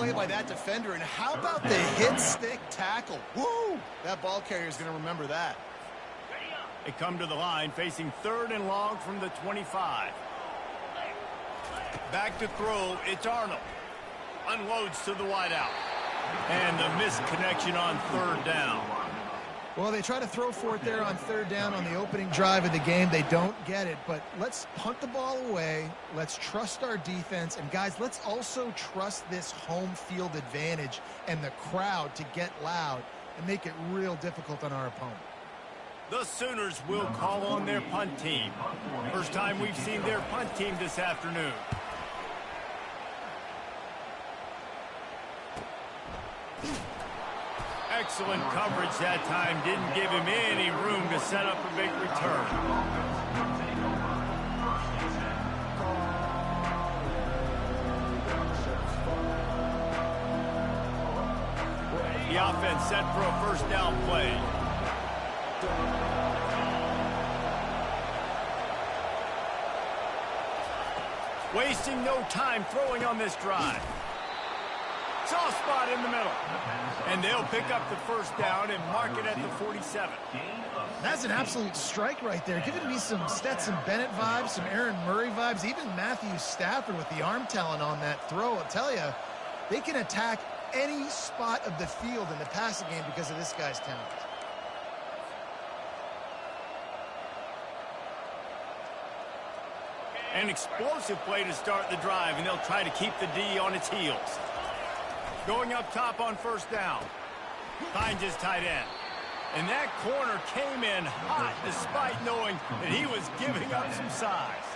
play by that defender, and how about the hit-stick tackle? Woo! That ball carrier is going to remember that. They come to the line facing 3rd and long from the 25. Back to throw, it's Arnold. Unloads to the wideout. And the missed connection on 3rd down. Well, they try to throw for it there on 3rd down on the opening drive of the game. They don't get it, but let's punt the ball away. Let's trust our defense. And, guys, let's also trust this home field advantage and the crowd to get loud and make it real difficult on our opponent. The Sooners will call on their punt team. First time we've seen their punt team this afternoon. Excellent coverage that time. Didn't give him any room to set up a big return. The offense set for a first down play. Wasting no time throwing on this drive. Soft spot in the middle. And they'll pick up the first down and mark it at the 47. That's an absolute strike right there. Giving me some Stetson Bennett vibes, some Aaron Murray vibes, even Matthew Stafford with the arm talent on that throw. I'll tell you, they can attack any spot of the field in the passing game because of this guy's talent. An explosive play to start the drive, and they'll try to keep the D on its heels. Going up top on first down. Finds his tight end. And that corner came in hot despite knowing that he was giving up some size.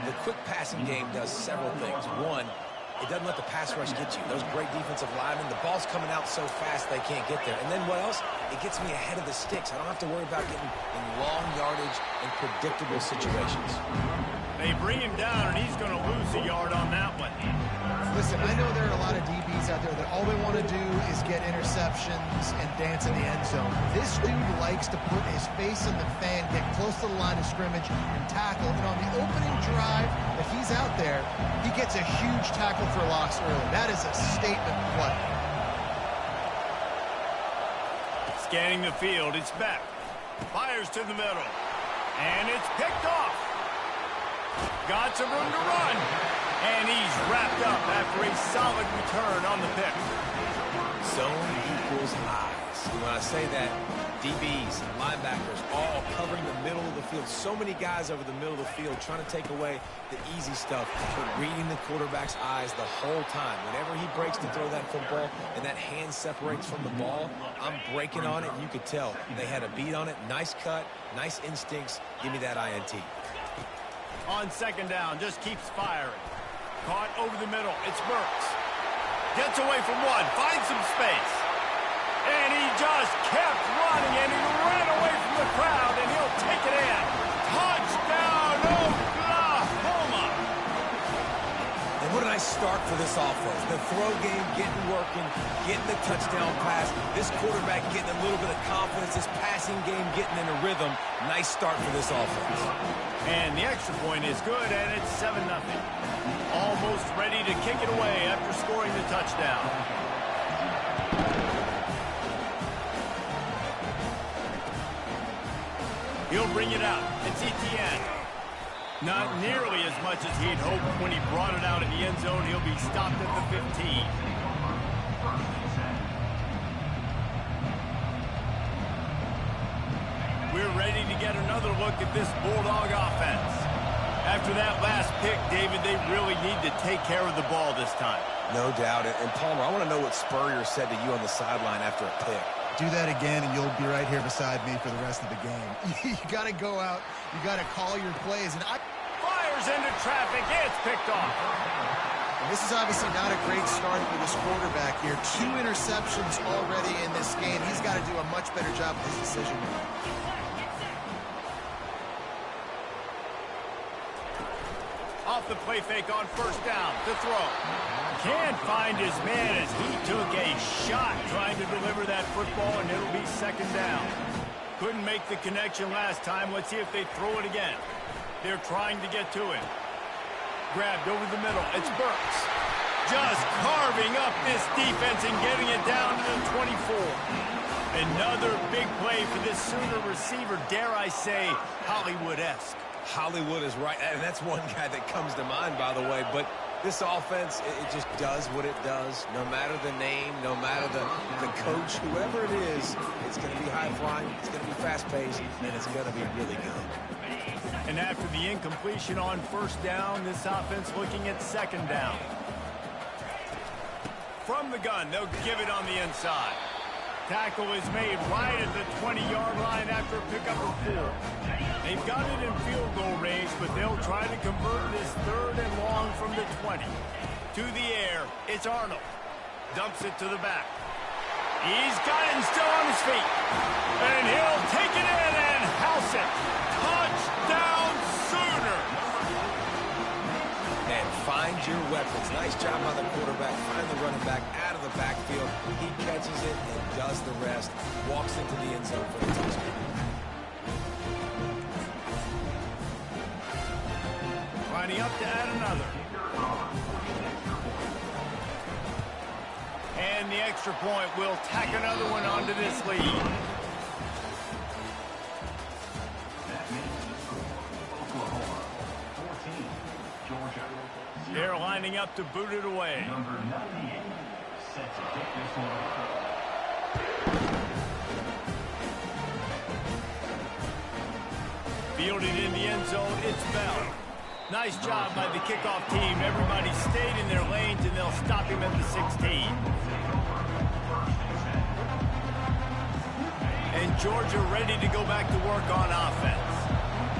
The quick passing game does several things. One, it doesn't let the pass rush get you. Those great defensive linemen, the ball's coming out so fast they can't get there. And then what else? It gets me ahead of the sticks. I don't have to worry about getting in long yardage and predictable situations. They bring him down, and he's going to lose a yard on that one. Listen, I know there are a lot of DBs out there that all they want to do is get interceptions and dance in the end zone. This dude likes to put his face in the fan, get close to the line of scrimmage, and tackle. And on the opening drive that he's out there, he gets a huge tackle for loss early. That is a statement play. Scanning the field, it's Beck. Fires to the middle. And it's picked off. Got some room to run. And he's wrapped up after a solid return on the pick. Zone equals eyes. When I say that, DBs, linebackers, all covering the middle of the field. So many guys over the middle of the field trying to take away the easy stuff, but reading the quarterback's eyes the whole time. Whenever he breaks to throw that football and that hand separates from the ball, I'm breaking on it, and you could tell they had a beat on it. Nice cut, nice instincts. Give me that INT. On second down, just keeps firing. Caught over the middle. It's Burks. Gets away from one. Finds some space. And he just kept running, and he ran away from the crowd, and he'll take it in. Touchdown, Oklahoma! And what a nice start for this offense. The throw game getting working, getting the touchdown pass. This quarterback getting a little bit of confidence. This passing game getting in a rhythm. Nice start for this offense. And the extra point is good, and it's 7-0. Almost ready to kick it away after scoring the touchdown. He'll bring it out. It's Etienne. Not nearly as much as he'd hoped when he brought it out in the end zone. He'll be stopped at the 15. We're ready to get another look at this Bulldog offense. After that last pick, David, they really need to take care of the ball this time. No doubt. And Palmer, I want to know what Spurrier said to you on the sideline after a pick. Do that again, and you'll be right here beside me for the rest of the game. You got to go out. You got to call your plays. And fires into traffic. It's picked off. And this is obviously not a great start for this quarterback here. 2 interceptions already in this game. He's got to do a much better job with his decision making. Off the play fake on first down. To throw. Can't find his man as he took a shot trying to deliver that football, and it'll be second down. Couldn't make the connection last time. Let's see if they throw it again. They're trying to get to it. Grabbed over the middle. It's Burks. Just carving up This defense and getting it down to the 24. Another big play for this Sooner receiver, dare I say, Hollywood-esque. Hollywood is right, and that's one guy that comes to mind, by the way. But this offense, it just does what it does. No matter the name, no matter the coach, whoever it is, it's going to be high-flying, it's going to be fast-paced, and it's going to be really good. And after the incompletion on first down, this offense looking at second down. From the gun, they'll give it on the inside. Tackle is made right at the 20-yard line after a pickup of 4. They've got it in field goal range, but they'll try to convert this third and long from the 20. To the air, it's Arnold. Dumps it to the back. He's got it and still on his feet. And he'll take it in and house it. Touchdown, Sooner! And find your weapons. Nice job by the quarterback. Find the running back out of the backfield. He catches it and does the rest. Walks into the end zone for the touchdown. Lining up to add another. And the extra point will tack another one onto this lead. They're lining up to boot it away. Number 98 set to kick this one off. Fielded in the end zone, it's Bell. Nice job by the kickoff team. Everybody stayed in their lanes, and they'll stop him at the 16. And Georgia ready to go back to work on offense.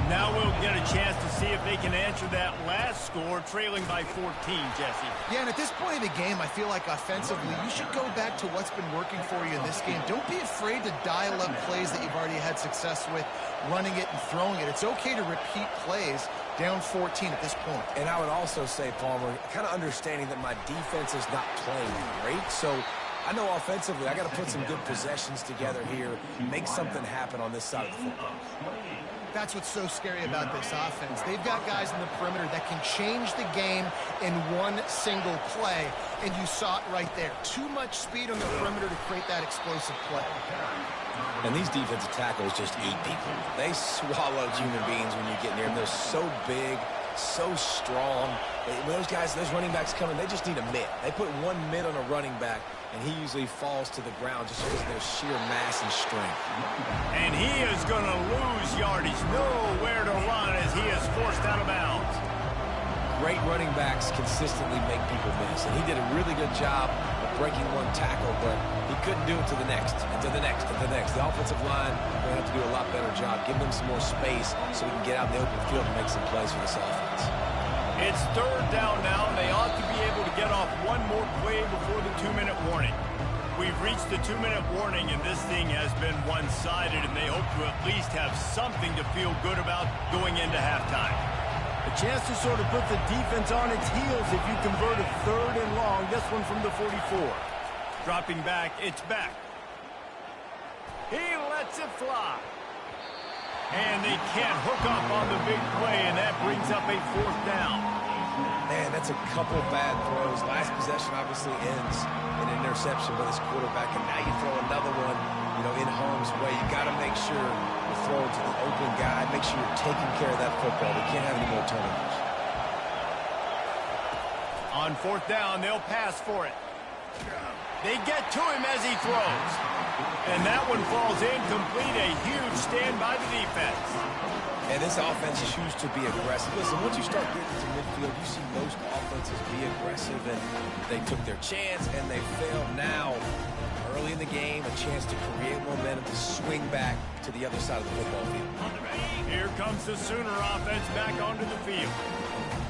Now we'll get a chance to see if they can answer that last score, trailing by 14, Jesse. Yeah, and at this point in the game, I feel like offensively, you should go back to what's been working for you in this game. Don't be afraid to dial up plays that you've already had success with, running it and throwing it. It's okay to repeat plays down 14 at this point. And I would also say, Palmer, kind of understanding that my defense is not playing great, so I know offensively I got to put some good possessions together here, make something happen on this side of the football. That's what's so scary about this offense. They've got guys in the perimeter that can change the game in one single play, and you saw it right there. Too much speed on the perimeter to create that explosive play. And these defensive tackles just eat people. They swallow human beings when you get near them. They're so big, so strong. When those guys, those running backs come in, they just need a mitt. They put one mitt on a running back, and he usually falls to the ground just because of their sheer mass and strength. And he is going to lose yardage. Nowhere to run as he is forced out of bounds. Great running backs consistently make people miss, and he did a really good job of breaking one tackle, but he couldn't do it to the next, and to the next, and to the next. The offensive line going to have to do a lot better job. Give them some more space so we can get out in the open field and make some plays for this offense. It's third down now, and they ought to be able to get off one more play before the 2-minute warning. We've reached the 2-minute warning, and this thing has been one-sided, and they hope to at least have something to feel good about going into halftime. A chance to sort of put the defense on its heels if you convert a third and long, this one from the 44. Dropping back, it's back. He lets it fly. And they can't hook up on the big play, and that brings up a fourth down. Man, that's a couple bad throws. Last possession obviously ends in an interception by this quarterback, and now you throw another one, in harm's way. You got to make sure you're throwing to the open guy. Make sure you're taking care of that football. We can't have any more turnovers. On fourth down, they'll pass for it. They get to him as he throws. And that one falls incomplete. A huge stand by the defense. And this offense chooses to be aggressive. Listen, once you start getting to midfield, you see most offenses be aggressive, and they took their chance, and they failed. Now, early in the game, a chance to create momentum, to swing back to the other side of the football field. Here comes the Sooner offense back onto the field.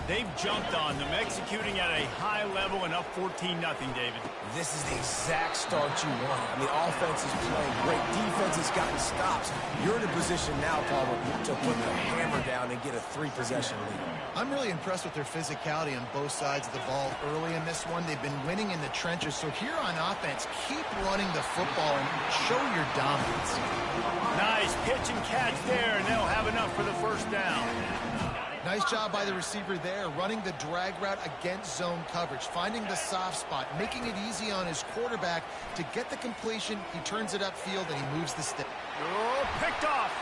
They've jumped on them, executing at a high level and up 14-0, David. This is the exact start you want. I mean, offense is playing great. Defense has gotten stops. You're in a position now, Palmer, to put the hammer down and get a 3-possession lead. I'm really impressed with their physicality on both sides of the ball early in this one. They've been winning in the trenches. So here on offense, keep running the football and show your dominance. Nice pitch and catch there, and they'll have enough for the first down. Nice job by the receiver there, running the drag route against zone coverage, finding the soft spot, making it easy on his quarterback to get the completion. He turns it upfield, and he moves the stick. Oh, picked off.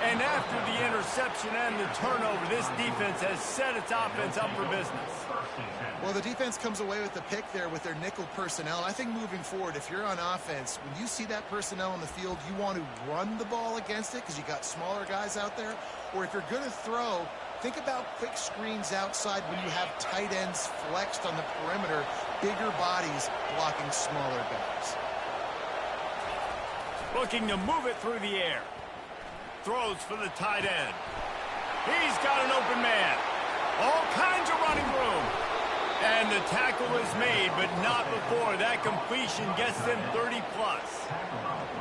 And after the interception and the turnover, this defense has set its offense up for business. Well, the defense comes away with the pick there with their nickel personnel. I think moving forward, if you're on offense, when you see that personnel on the field, you want to run the ball against it because you got smaller guys out there. Or if you're going to throw, think about quick screens outside when you have tight ends flexed on the perimeter, bigger bodies blocking smaller guys. Looking to move it through the air. Throws for the tight end. He's got an open man. All kinds of running room. And the tackle is made, but not before that completion gets them 30-plus.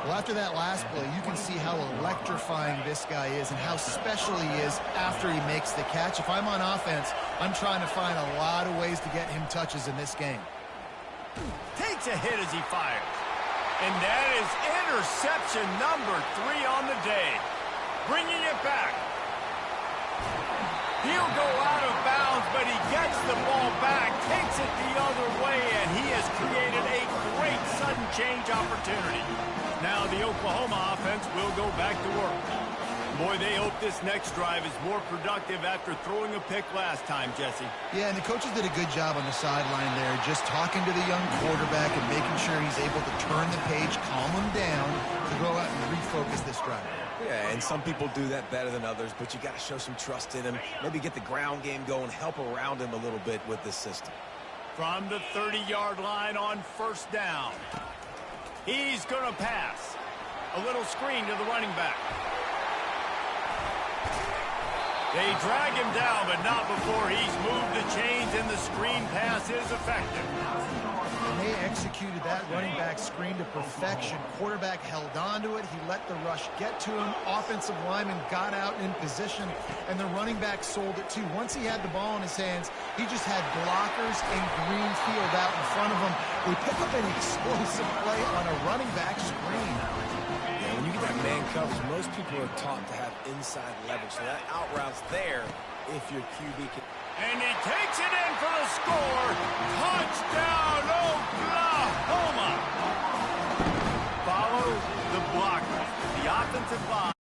Well, after that last play, you can see how electrifying this guy is and how special he is after he makes the catch. If I'm on offense, I'm trying to find a lot of ways to get him touches in this game. Takes a hit as he fires. And that is interception number 3 on the day. Bringing it back. He'll go out of bounds, but he gets the ball back, takes it the other way, and he has created a great sudden change opportunity. Now the Oklahoma offense will go back to work. Boy, they hope this next drive is more productive after throwing a pick last time, Jesse. Yeah, and the coaches did a good job on the sideline there, just talking to the young quarterback and making sure he's able to turn the page, calm him down, to go out and refocus this drive. Yeah, and some people do that better than others, but you got to show some trust in him. Maybe get the ground game going, help around him a little bit with this system. From the 30-yard line on first down. He's going to pass. A little screen to the running back. They drag him down, but not before he's moved the chains, and the screen pass is effective. And they executed that running back screen to perfection. Quarterback held on to it. He let the rush get to him. Offensive lineman got out in position, and the running back sold it too. Once he had the ball in his hands, he just had blockers and green field out in front of him. They pick up an explosive play on a running back screen. When you get that man coverage, most people are taught to have inside leverage. So that out route's there if your QB can. And he takes it in for the score. Touchdown, Oklahoma. Follow the blocker. The offensive line.